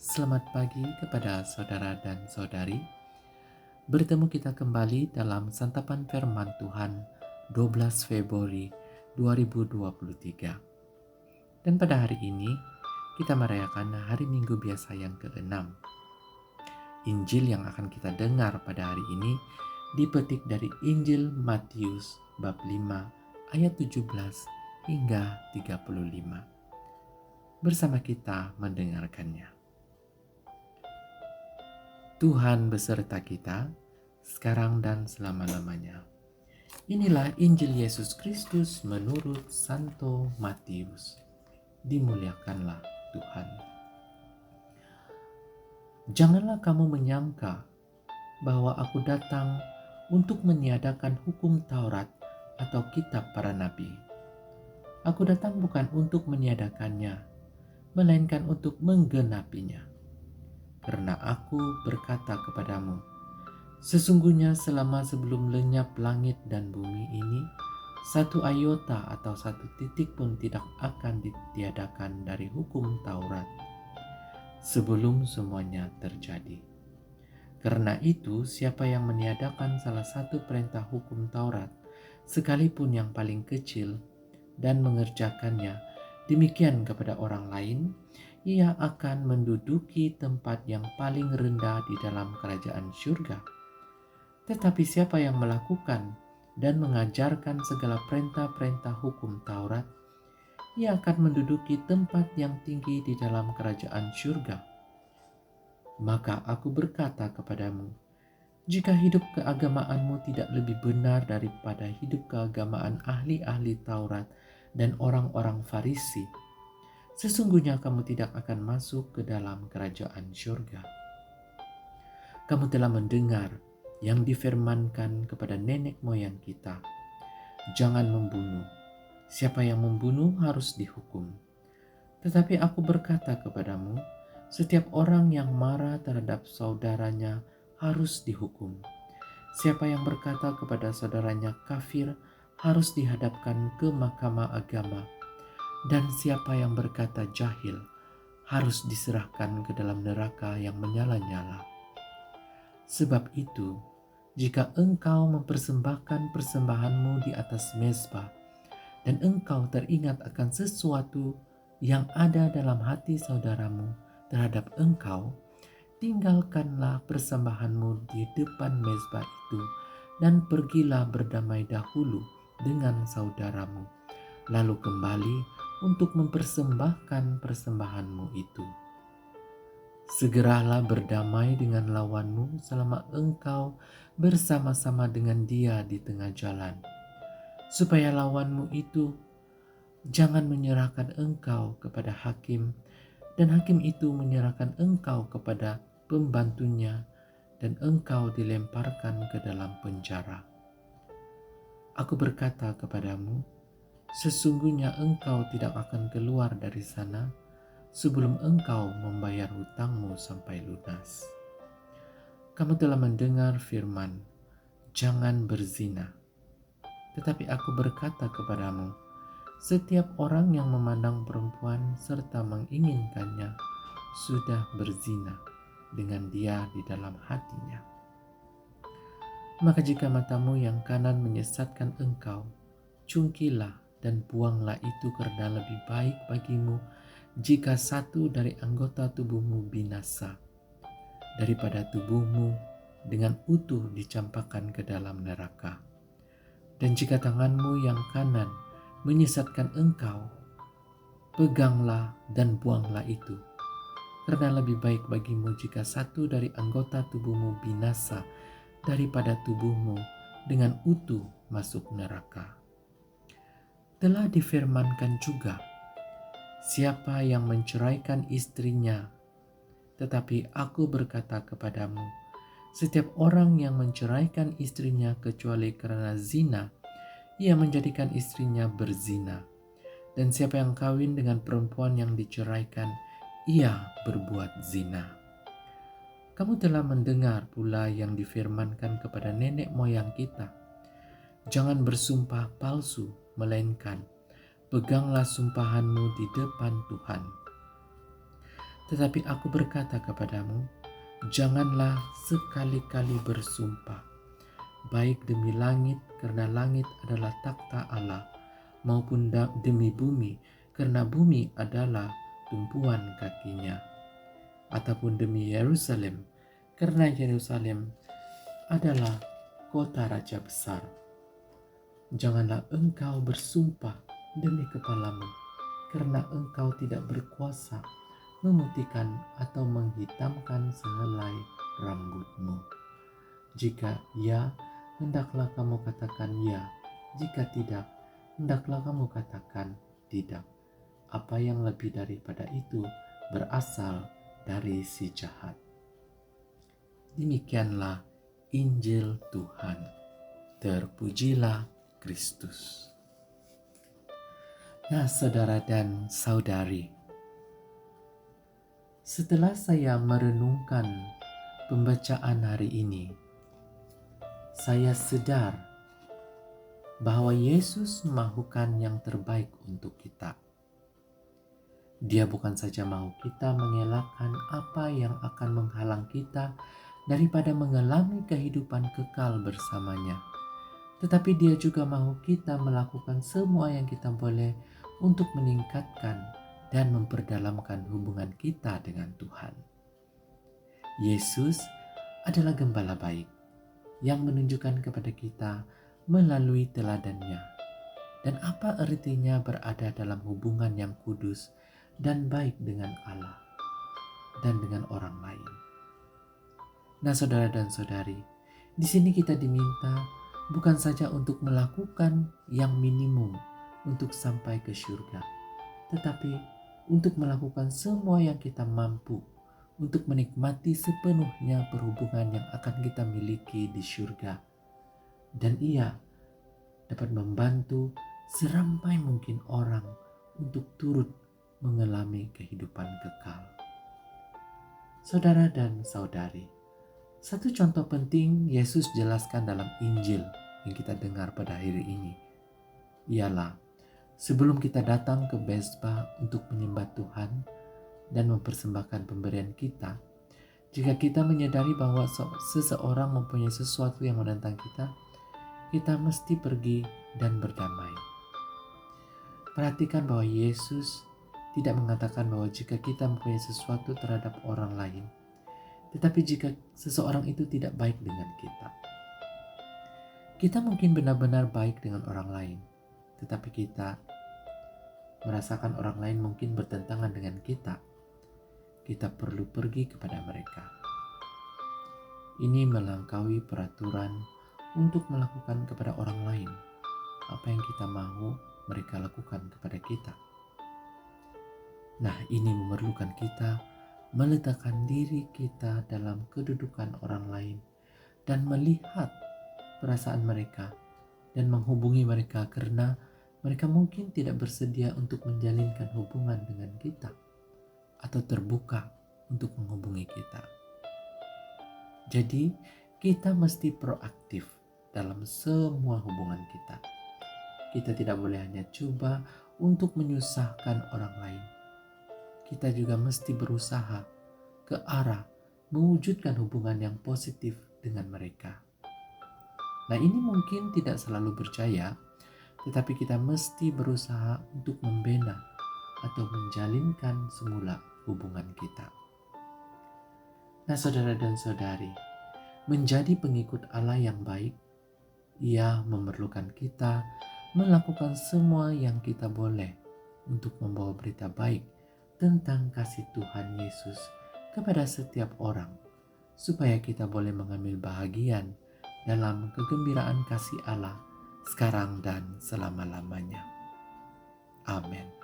Selamat pagi kepada saudara dan saudari. Bertemu kita kembali dalam santapan firman Tuhan 12 Februari 2023. Dan pada hari ini kita merayakan hari Minggu biasa yang ke-6. Injil yang akan kita dengar pada hari ini dipetik dari Injil Matius bab 5 ayat 17 hingga 35. Bersama kita mendengarkannya. Tuhan beserta kita, sekarang dan selama-lamanya. Inilah Injil Yesus Kristus menurut Santo Matius. Dimuliakanlah Tuhan. Janganlah kamu menyangka bahwa aku datang untuk meniadakan hukum Taurat atau kitab para nabi. Aku datang bukan untuk meniadakannya, melainkan untuk menggenapinya. Karena aku berkata kepadamu, sesungguhnya selama sebelum lenyap langit dan bumi ini, satu iota atau satu titik pun tidak akan ditiadakan dari hukum Taurat sebelum semuanya terjadi. Karena itu, siapa yang meniadakan salah satu perintah hukum Taurat, sekalipun yang paling kecil, dan mengerjakannya demikian kepada orang lain, ia akan menduduki tempat yang paling rendah di dalam kerajaan surga. Tetapi siapa yang melakukan dan mengajarkan segala perintah-perintah hukum Taurat, ia akan menduduki tempat yang tinggi di dalam kerajaan surga. Maka aku berkata kepadamu, jika hidup keagamaanmu tidak lebih benar daripada hidup keagamaan ahli-ahli Taurat dan orang-orang Farisi, sesungguhnya kamu tidak akan masuk ke dalam kerajaan surga. Kamu telah mendengar yang difirmankan kepada nenek moyang kita, jangan membunuh. Siapa yang membunuh harus dihukum. Tetapi aku berkata kepadamu, setiap orang yang marah terhadap saudaranya harus dihukum. Siapa yang berkata kepada saudaranya kafir harus dihadapkan ke mahkamah agama. Dan siapa yang berkata jahil harus diserahkan ke dalam neraka yang menyala-nyala. Sebab itu, jika engkau mempersembahkan persembahanmu di atas mezbah, dan engkau teringat akan sesuatu yang ada dalam hati saudaramu terhadap engkau, tinggalkanlah persembahanmu di depan mezbah itu, dan pergilah berdamai dahulu dengan saudaramu, lalu kembali untuk mempersembahkan persembahanmu itu. Segeralah berdamai dengan lawanmu selama engkau bersama-sama dengan dia di tengah jalan, supaya lawanmu itu jangan menyerahkan engkau kepada hakim, dan hakim itu menyerahkan engkau kepada pembantunya, dan engkau dilemparkan ke dalam penjara. Aku berkata kepadamu, sesungguhnya engkau tidak akan keluar dari sana sebelum engkau membayar hutangmu sampai lunas. Kamu telah mendengar firman, jangan berzina. Tetapi aku berkata kepadamu, setiap orang yang memandang perempuan serta menginginkannya sudah berzina dengan dia di dalam hatinya. Maka jika matamu yang kanan menyesatkan engkau, cungkilah dan buanglah itu, karena lebih baik bagimu jika satu dari anggota tubuhmu binasa daripada tubuhmu dengan utuh dicampakkan ke dalam neraka. Dan jika tanganmu yang kanan menyesatkan engkau, peganglah dan buanglah itu, karena lebih baik bagimu jika satu dari anggota tubuhmu binasa daripada tubuhmu dengan utuh masuk neraka. Telah difirmankan juga, siapa yang menceraikan istrinya, tetapi aku berkata kepadamu, setiap orang yang menceraikan istrinya kecuali karena zina, ia menjadikan istrinya berzina. Dan siapa yang kawin dengan perempuan yang diceraikan, ia berbuat zina. Kamu telah mendengar pula yang difirmankan kepada nenek moyang kita, jangan bersumpah palsu, melainkan peganglah sumpahanmu di depan Tuhan. Tetapi aku berkata kepadamu, janganlah sekali-kali bersumpah, baik demi langit, karena langit adalah takhta Allah, maupun demi bumi, karena bumi adalah tumpuan kakinya, ataupun demi Yerusalem, karena Yerusalem adalah kota raja besar. Janganlah engkau bersumpah demi kepalamu, karena engkau tidak berkuasa memutihkan atau menghitamkan sehelai rambutmu. Jika ya, hendaklah kamu katakan ya. Jika tidak, hendaklah kamu katakan tidak. Apa yang lebih daripada itu berasal dari si jahat. Demikianlah Injil Tuhan. Terpujilah Kristus. Nah, saudara dan saudari, setelah saya merenungkan pembacaan hari ini, saya sadar bahwa Yesus melakukan yang terbaik untuk kita. Dia bukan saja mau kita mengelakkan apa yang akan menghalang kita daripada mengalami kehidupan kekal bersamanya, tetapi dia juga mau kita melakukan semua yang kita boleh untuk meningkatkan dan memperdalamkan hubungan kita dengan Tuhan. Yesus adalah gembala baik yang menunjukkan kepada kita melalui teladannya. Dan apa artinya berada dalam hubungan yang kudus dan baik dengan Allah dan dengan orang lain. Nah, saudara dan saudari, di sini kita diminta bukan saja untuk melakukan yang minimum untuk sampai ke surga, tetapi untuk melakukan semua yang kita mampu untuk menikmati sepenuhnya perhubungan yang akan kita miliki di surga. Dan ia dapat membantu serampai mungkin orang untuk turut mengalami kehidupan kekal. Saudara dan saudari, satu contoh penting Yesus jelaskan dalam Injil yang kita dengar pada hari ini ialah sebelum kita datang ke Mezbah untuk menyembah Tuhan dan mempersembahkan pemberian kita, jika kita menyadari bahwa seseorang mempunyai sesuatu yang menentang kita mesti pergi dan berdamai. Perhatikan bahwa Yesus tidak mengatakan bahwa jika kita mempunyai sesuatu terhadap orang lain, tetapi jika seseorang itu tidak baik dengan kita mungkin benar-benar baik dengan orang lain, tetapi kita merasakan orang lain mungkin bertentangan dengan kita perlu pergi kepada mereka. Ini melampaui peraturan untuk melakukan kepada orang lain apa yang kita mau mereka lakukan kepada kita. Nah, ini memerlukan kita meletakkan diri kita dalam kedudukan orang lain dan melihat perasaan mereka dan menghubungi mereka karena mereka mungkin tidak bersedia untuk menjalinkan hubungan dengan kita atau terbuka untuk menghubungi kita. Jadi, kita mesti proaktif dalam semua hubungan kita. Kita tidak boleh hanya coba untuk menyusahkan orang lain. Kita juga mesti berusaha ke arah mewujudkan hubungan yang positif dengan mereka. Nah, ini mungkin tidak selalu berjaya, tetapi kita mesti berusaha untuk membina atau menjalinkan semula hubungan kita. Nah, saudara dan saudari, menjadi pengikut Allah yang baik, ia memerlukan kita melakukan semua yang kita boleh untuk membawa berita baik tentang kasih Tuhan Yesus kepada setiap orang, supaya kita boleh mengambil bahagian dalam kegembiraan kasih Allah sekarang dan selama-lamanya. Amin.